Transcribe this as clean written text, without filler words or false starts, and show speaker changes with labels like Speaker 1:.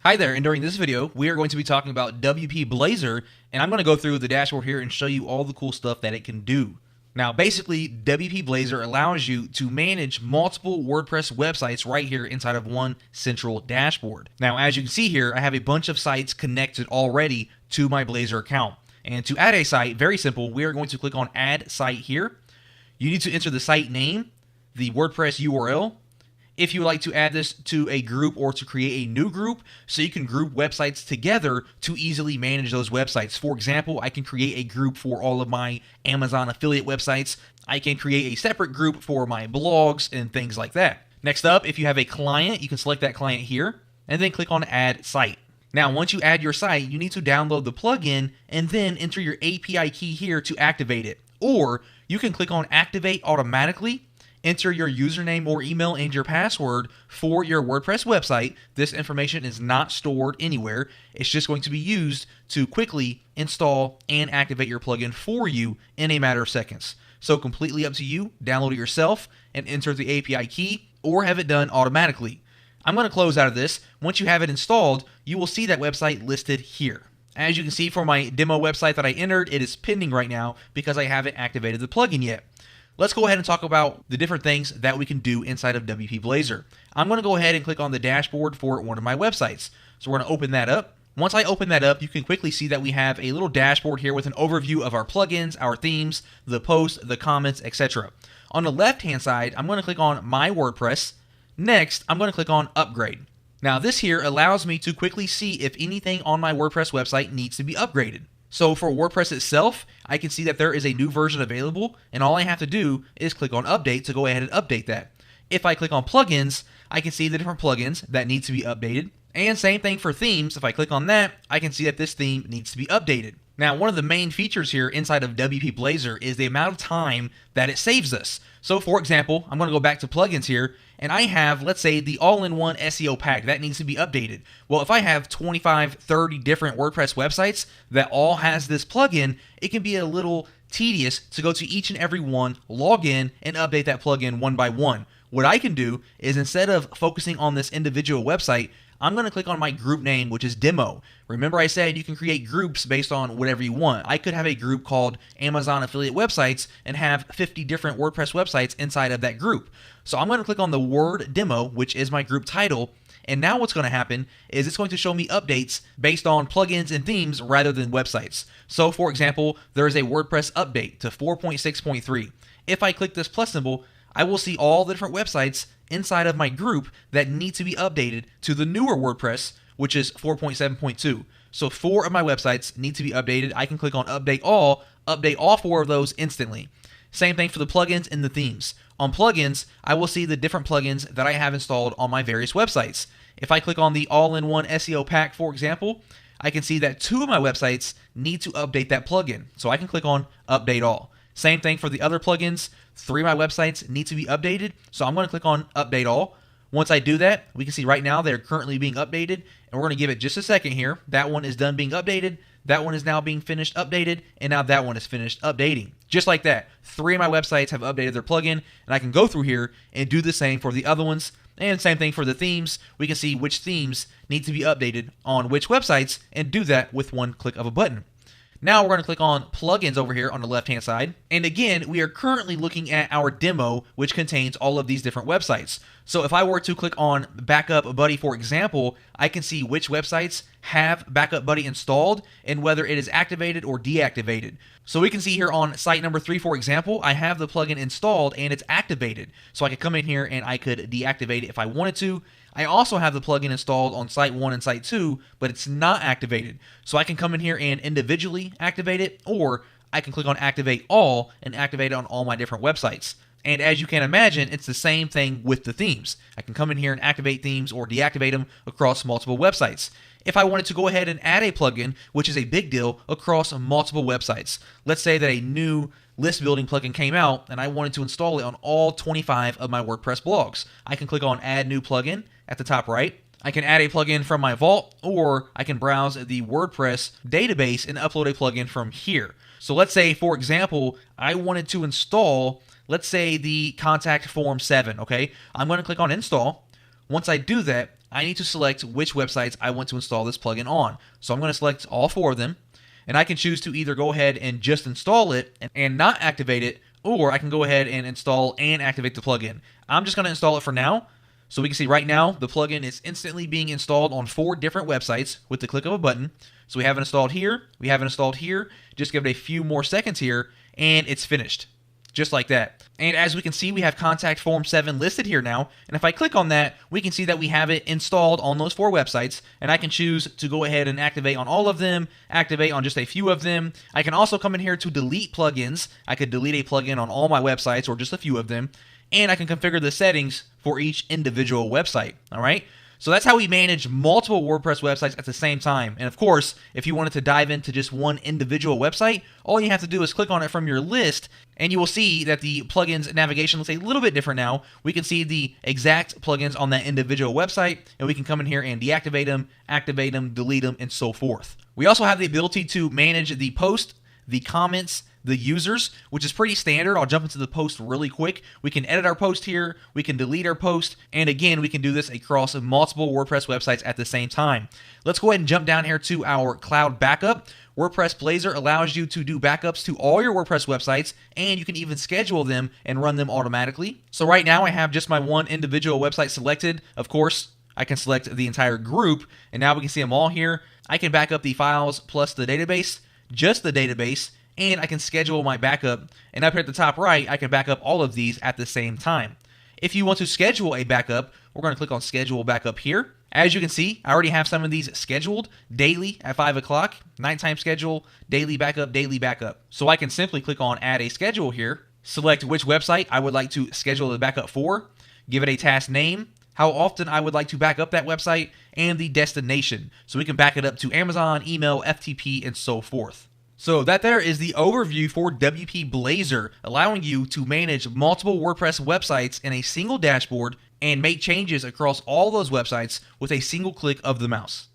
Speaker 1: Hi there, and during this video, we are going to be talking about WP Blazor, and I'm going to go through the dashboard here and show you all the cool stuff that it can do. Now, basically, WP Blazor allows you to manage multiple WordPress websites right here inside of one central dashboard. Now, as you can see here, I have a bunch of sites connected already to my Blazor account. And to add a site, very simple, we are going to click on Add Site here. You need to enter the site name, the WordPress URL, if you would like to add this to a group or to create a new group so you can group websites together to easily manage those websites. For example, I can create a group for all of my Amazon affiliate websites. I can create a separate group for my blogs and things like that. Next up, if you have a client, you can select that client here and then click on Add Site. Now, once you add your site, you need to download the plugin and then enter your API key here to activate it. Or you can click on Activate Automatically, enter your username or email and your password for your WordPress website. This information is not stored anywhere. It's just going to be used to quickly install and activate your plugin for you in a matter of seconds. So completely up to you. Download it yourself and enter the API key or have it done automatically. I'm going to close out of this. Once you have it installed, you will see that website listed here. As you can see for my demo website that I entered, it is pending right now because I haven't activated the plugin yet. Let's go ahead and talk about the different things that we can do inside of WP Blazor. I'm going to go ahead and click on the dashboard for one of my websites. So we're going to open that up. Once I open that up, you can quickly see that we have a little dashboard here with an overview of our plugins, our themes, the posts, the comments, etc. On the left-hand side, I'm going to click on My WordPress. Next, I'm going to click on Upgrade. Now, this here allows me to quickly see if anything on my WordPress website needs to be upgraded. So for WordPress itself, I can see that there is a new version available, and all I have to do is click on Update to go ahead and update that. If I click on Plugins, I can see the different plugins that need to be updated. And same thing for themes. If I click on that, I can see that this theme needs to be updated. Now, one of the main features here inside of WP Blazor is the amount of time that it saves us. So for example, I'm going to go back to plugins here, and I have, let's say, the all-in-one SEO pack that needs to be updated. Well, if I have 25, 30 different WordPress websites that all has this plugin, it can be a little tedious to go to each and every one, log in, and update that plugin one by one. What I can do is, instead of focusing on this individual website, I'm going to click on my group name, which is Demo. Remember I said you can create groups based on whatever you want. I could have a group called Amazon Affiliate Websites and have 50 different WordPress websites inside of that group. So I'm going to click on the word Demo, which is my group title. And now what's going to happen is it's going to show me updates based on plugins and themes rather than websites. So for example, there is a WordPress update to 4.6.3. If I click this plus symbol, I will see all the different websites inside of my group that need to be updated to the newer WordPress, which is 4.7.2. So 4 of my websites need to be updated. I can click on update all 4 of those instantly. Same thing for the plugins and the themes. On plugins, I will see the different plugins that I have installed on my various websites. If I click on the all-in-one SEO pack, for example, I can see that 2 of my websites need to update that plugin. So I can click on update all. Same thing for the other plugins. 3 of my websites need to be updated, so I'm going to click on Update All. Once I do that, we can see right now they're currently being updated, and we're going to give it just a second here. That one is done being updated, that one is now being finished updated, and now that one is finished updating. Just like that, 3 of my websites have updated their plugin, and I can go through here and do the same for the other ones. And same thing for the themes. We can see which themes need to be updated on which websites and do that with one click of a button. Now we're going to click on plugins over here on the left-hand side. And again, we are currently looking at our demo, which contains all of these different websites. So if I were to click on Backup Buddy, for example, I can see which websites have Backup Buddy installed and whether it is activated or deactivated. So we can see here on site number 3, for example, I have the plugin installed and it's activated. So I could come in here and I could deactivate it if I wanted to. I also have the plugin installed on site 1 and site 2, but it's not activated. So I can come in here and individually activate it, or I can click on Activate All and activate it on all my different websites. And as you can imagine, it's the same thing with the themes. I can come in here and activate themes or deactivate them across multiple websites. If I wanted to go ahead and add a plugin, which is a big deal, across multiple websites. Let's say that a new list building plugin came out and I wanted to install it on all 25 of my WordPress blogs. I can click on Add New Plugin at the top right. I can add a plugin from my vault, or I can browse the WordPress database and upload a plugin from here. So let's say, for example, I wanted to install, let's say, the Contact Form 7, okay? I'm going to click on Install. Once I do that, I need to select which websites I want to install this plugin on. So I'm going to select all 4 of them, and I can choose to either go ahead and just install it and not activate it, or I can go ahead and install and activate the plugin. I'm just going to install it for now. So we can see right now the plugin is instantly being installed on 4 different websites with the click of a button. So we have it installed here, we have it installed here, just give it a few more seconds here, and it's finished. Just like that. And as we can see, we have Contact Form 7 listed here now, and if I click on that, we can see that we have it installed on those 4 websites, and I can choose to go ahead and activate on all of them, activate on just a few of them. I can also come in here to delete plugins. I could delete a plugin on all my websites or just a few of them, and I can configure the settings for each individual website. All right. So that's how we manage multiple WordPress websites at the same time. And of course, if you wanted to dive into just one individual website, all you have to do is click on it from your list, and you will see that the plugins navigation looks a little bit different now. We can see the exact plugins on that individual website, and we can come in here and deactivate them, activate them, delete them, and so forth. We also have the ability to manage the post, the comments, the users, which is pretty standard. I'll jump into the post really quick. We can edit our post here, we can delete our post, and again, we can do this across multiple WordPress websites at the same time. Let's go ahead and jump down here to our cloud backup. WordPress Blazor allows you to do backups to all your WordPress websites, and you can even schedule them and run them automatically. So right now I have just my one individual website selected. Of course, I can select the entire group, and now we can see them all here. I can back up the files plus the database, just the database, and I can schedule my backup. And up here at the top right, I can back up all of these at the same time. If you want to schedule a backup, we're going to click on Schedule Backup here. As you can see, I already have some of these scheduled daily at 5 o'clock, nighttime schedule, daily backup, daily backup. So I can simply click on Add a Schedule here, select which website I would like to schedule the backup for, give it a task name, how often I would like to back up that website, and the destination. So we can back it up to Amazon, email, FTP, and so forth. So that there is the overview for WP Blazor, allowing you to manage multiple WordPress websites in a single dashboard and make changes across all those websites with a single click of the mouse.